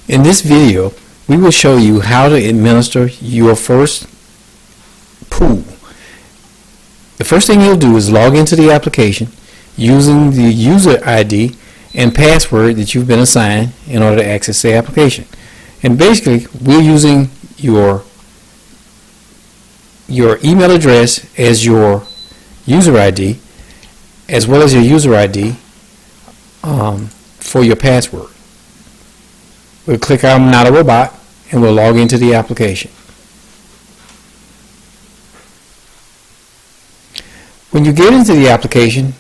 In this video, we will show you how to administer your first pool. The first thing you'll do is log into the application using the user ID and password that you've been assigned in order to access the application. And basically, we're using your email address as your user ID, as well as your user ID for your password. We'll click I'm not a robot and we'll log into the application. When you get into the application,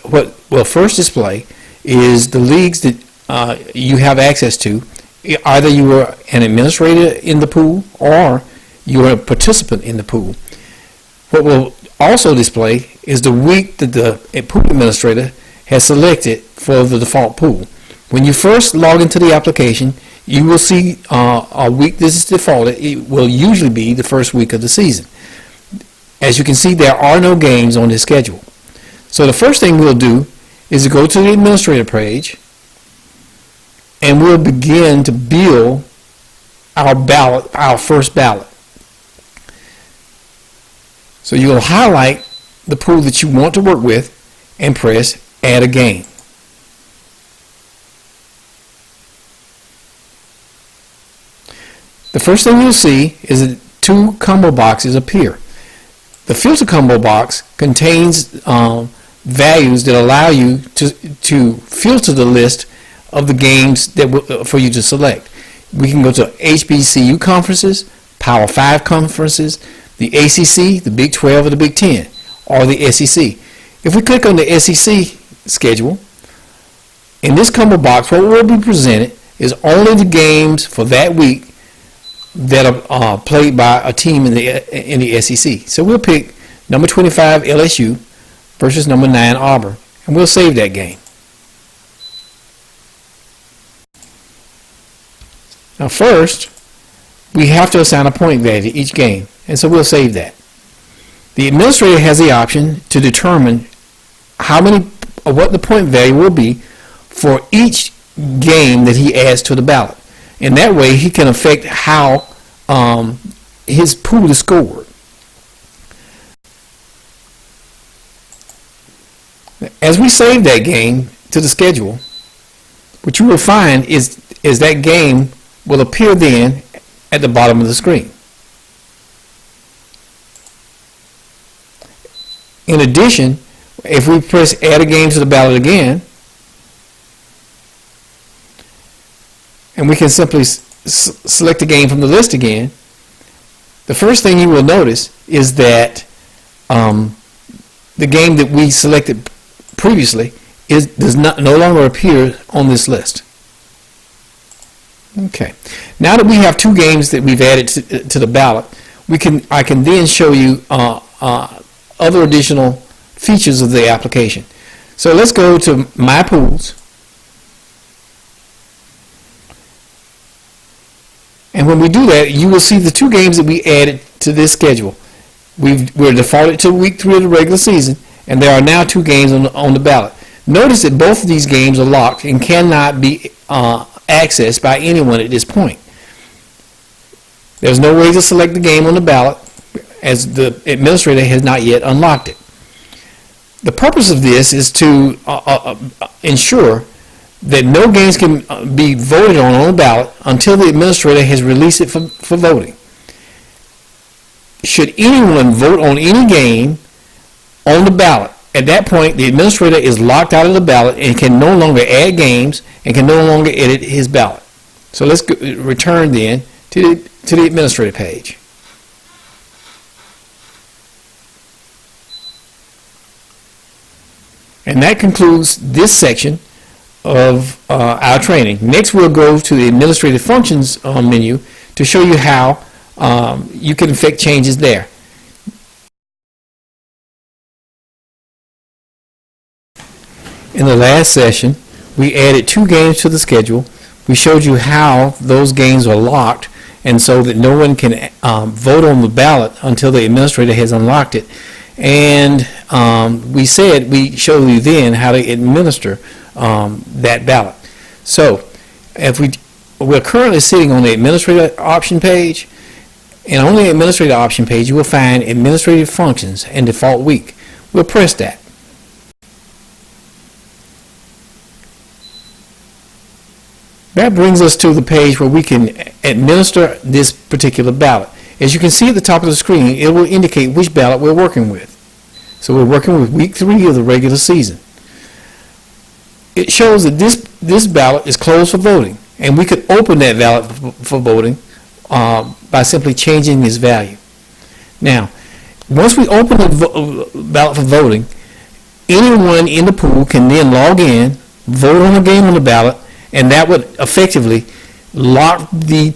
what will first display is the leagues that you have access to. Either you are an administrator in the pool or you are a participant in the pool. What will also display is the week that the pool administrator has selected for the default pool. When you first log into the application, you will see a week this is defaulted. It will usually be the first week of the season. As you can see, there are no games on this schedule. So the first thing we'll do is to go to the administrator page, and we'll begin to build our ballot, our first ballot. So you'll highlight the pool that you want to work with and press Add a Game. The first thing you'll see is that two combo boxes appear. The filter combo box contains values that allow you to filter the list of the games that for you to select. We can go to HBCU conferences, Power 5 conferences, the ACC, the Big 12, or the Big 10, or the SEC. If we click on the SEC schedule, in this combo box, what will be presented is only the games for that week that are played by a team in the SEC. So we'll pick number 25 LSU versus number 9 Auburn, and we'll save that game. Now first, we have to assign a point value to each game, and so we'll save that. The administrator has the option to determine what the point value will be for each game that he adds to the ballot. And that way he can affect how his pool is scored. As we save that game to the schedule, what you will find is that game will appear then at the bottom of the screen. In addition, if we press Add a Game to the ballot again, and we can simply select a game from the list again, the first thing you will notice is that the game that we selected previously does no longer appear on this list. Okay. Now that we have two games that we've added to the ballot, I can then show you other additional features of the application. So let's go to My Pools. And when we do that, you will see the two games that we added to this schedule. We're defaulted to week 3 of the regular season, and there are now two games on the ballot. Notice that both of these games are locked and cannot be accessed by anyone at this point. There's no way to select the game on the ballot, as the administrator has not yet unlocked it. The purpose of this is to ensure that no games can be voted on the ballot until the administrator has released it for voting. Should anyone vote on any game on the ballot, at that point the administrator is locked out of the ballot and can no longer add games and can no longer edit his ballot. So let's return then to the administrator page. And that concludes this section of our training. Next we'll go to the administrative functions menu to show you how you can effect changes there. In the last session, we added two games to the schedule. We showed you how those games are locked, and so that no one can vote on the ballot until the administrator has unlocked it. And we showed you then how to administer that ballot. So if we we're currently sitting on the administrator option page, and on the administrator option page you will find administrative functions and default week. We'll press that. That brings us to the page where we can administer this particular ballot. As you can see at the top of the screen, it will indicate which ballot we're working with. So we're working with week 3 of the regular season. It shows that this ballot is closed for voting, and we could open that ballot for voting by simply changing this value. Now, once we open the ballot for voting, anyone in the pool can then log in, vote on a game on the ballot, and that would effectively lock the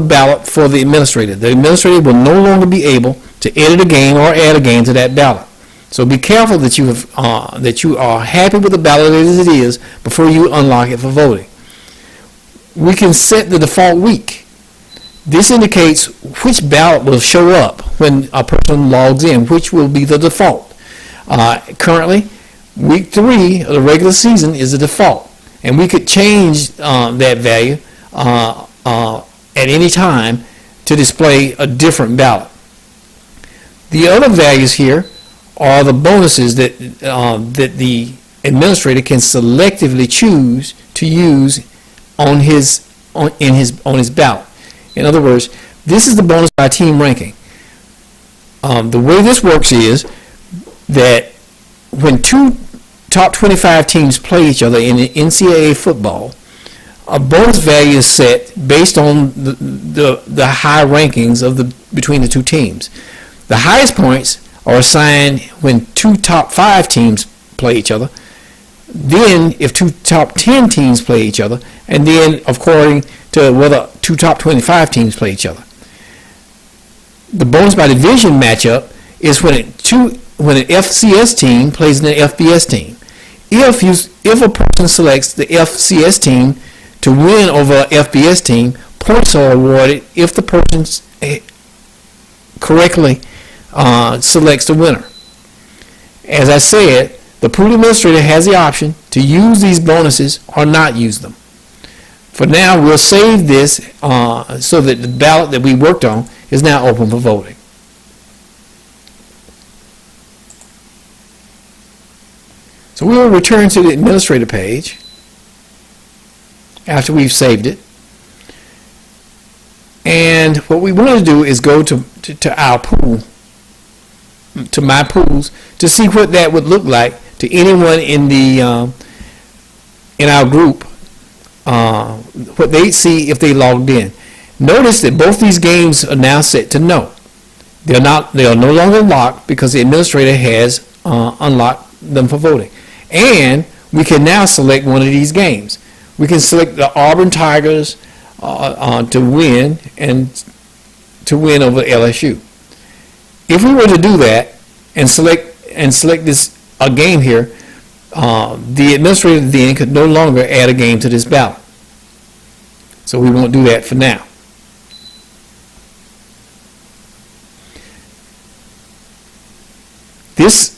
ballot for the administrator. The administrator will no longer be able to edit a game or add a game to that ballot. So be careful that you are happy with the ballot as it is before you unlock it for voting. We can set the default week. This indicates which ballot will show up when a person logs in, which will be the default. Currently, week 3 of the regular season is the default, and we could change that value at any time to display a different ballot. The other values here are the bonuses that the administrator can selectively choose to use on his ballot. In other words, this is the bonus by team ranking. The way this works is that when 2 top 25 teams play each other in NCAA football, a bonus value is set based on the high rankings between the 2 teams. The highest points are assigned when 2 top 5 teams play each other, then if 2 top 10 teams play each other, and then according to whether 2 top 25 teams play each other. The bonus by division matchup is when an FCS team plays an FBS team. If a person selects the FCS team to win over an FBS team, points are awarded if the person correctly selects the winner. As I said, the pool administrator has the option to use these bonuses or not use them. For now, we'll save this so that the ballot that we worked on is now open for voting. So we will return to the administrator page after we've saved it. And what we want to do is go to our pool, to my pools, to see what that would look like to anyone in our group, what they'd see if they logged in. Notice that both these games are now set to no. They are no longer locked because the administrator has unlocked them for voting. And we can now select one of these games. We can select the Auburn Tigers to win over LSU. If we were to do that and select this a game here, the administrator then could no longer add a game to this ballot. So we won't do that for now. This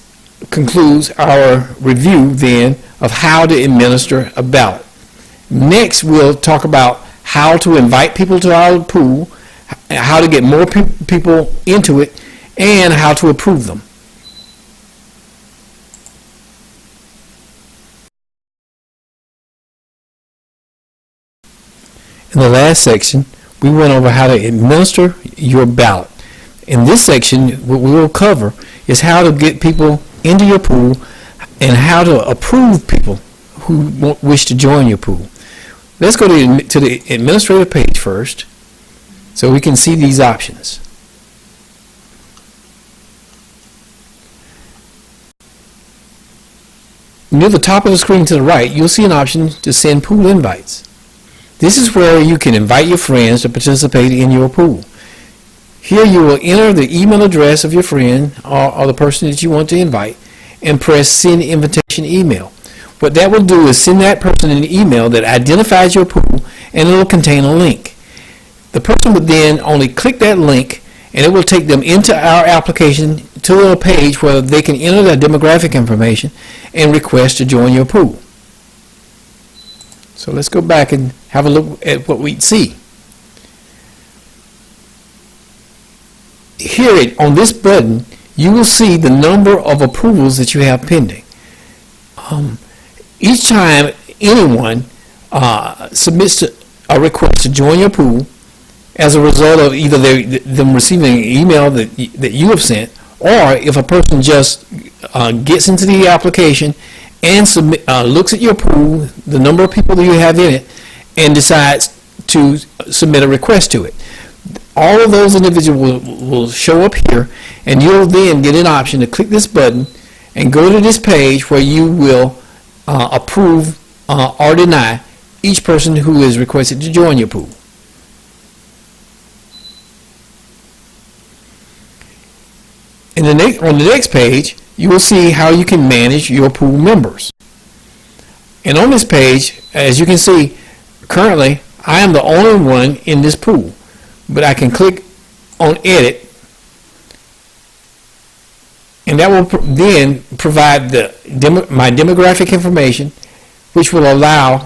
concludes our review then of how to administer a ballot. Next, we'll talk about how to invite people to our pool, how to get more people into it, and how to approve them. In the last section, we went over how to administer your ballot. In this section, what we will cover is how to get people into your pool and how to approve people who wish to join your pool. Let's go to the administrator page first so we can see these options. Near the top of the screen to the right, you'll see an option to send pool invites. This is where you can invite your friends to participate in your pool. Here you will enter the email address of your friend or the person that you want to invite and press send invitation email. What that will do is send that person an email that identifies your pool and it will contain a link. The person would then only click that link and it will take them into our application to a page where they can enter their demographic information and request to join your pool. So let's go back and have a look at what we see. Here on this button, you will see the number of approvals that you have pending. Each time anyone submits a request to join your pool as a result of either them receiving an email that you have sent, or if a person just gets into the application and looks at your pool, the number of people that you have in it, and decides to submit a request to it. All of those individuals will show up here, and you'll then get an option to click this button and go to this page where you will approve or deny each person who is requested to join your pool. On the next page, you will see how you can manage your pool members. And on this page, as you can see, currently I am the only one in this pool, but I can click on edit, and that will then provide my demographic information, which will allow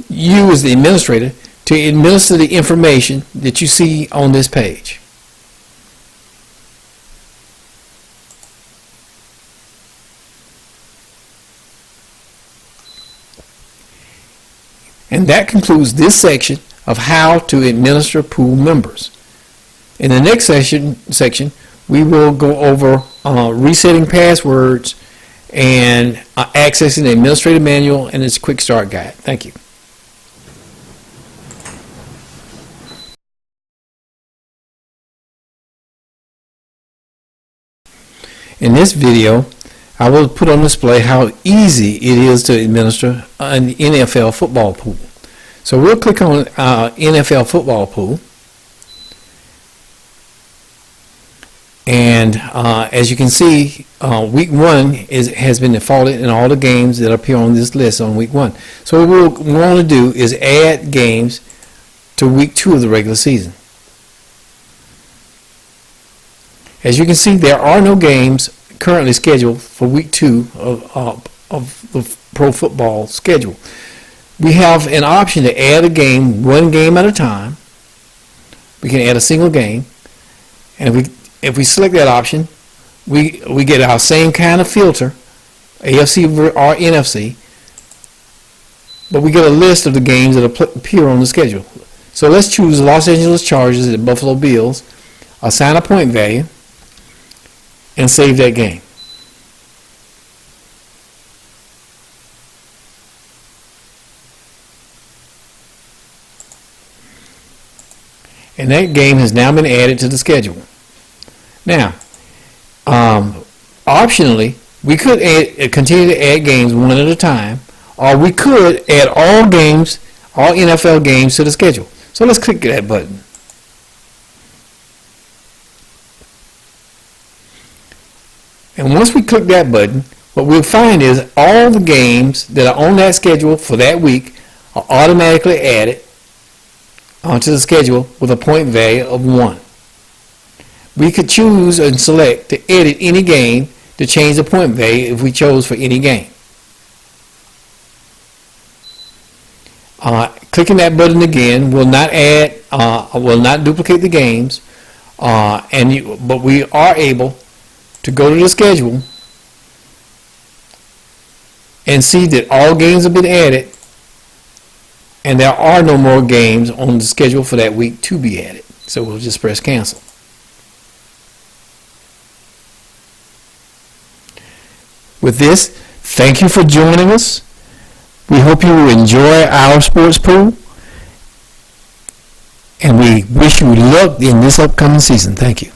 you as the administrator to administer the information that you see on this page. And that concludes this section of how to administer pool members. In the next section, we will go over resetting passwords and accessing the administrative manual and its quick start guide. Thank you. In this video, I will put on display how easy it is to administer an NFL football pool. So we'll click on NFL football pool, and as you can see, week 1 has been defaulted in all the games that appear on this list on week 1. So what we'll want to do is add games to week 2 of the regular season. As you can see, there are no games currently scheduled for week 2 of the pro football schedule. We have an option to add a game, one game at a time. We can add a single game, and if we select that option, we get our same kind of filter, AFC or NFC, but we get a list of the games that appear on the schedule. So let's choose Los Angeles Chargers at Buffalo Bills, assign a point value, and save that game. And that game has now been added to the schedule. Now, optionally, we could continue to add games one at a time, or we could add all games, all NFL games to the schedule. So let's click that button. And once we click that button, what we'll find is all the games that are on that schedule for that week are automatically added onto the schedule with a point value of 1. We could choose and select to edit any game to change the point value if we chose for any game. Clicking that button again will not add, will not duplicate the games, but we are able to go to the schedule and see that all games have been added, and there are no more games on the schedule for that week to be added. So we'll just press cancel. With this, thank you for joining us. We hope you will enjoy our sports pool, and we wish you luck in this upcoming season. Thank you.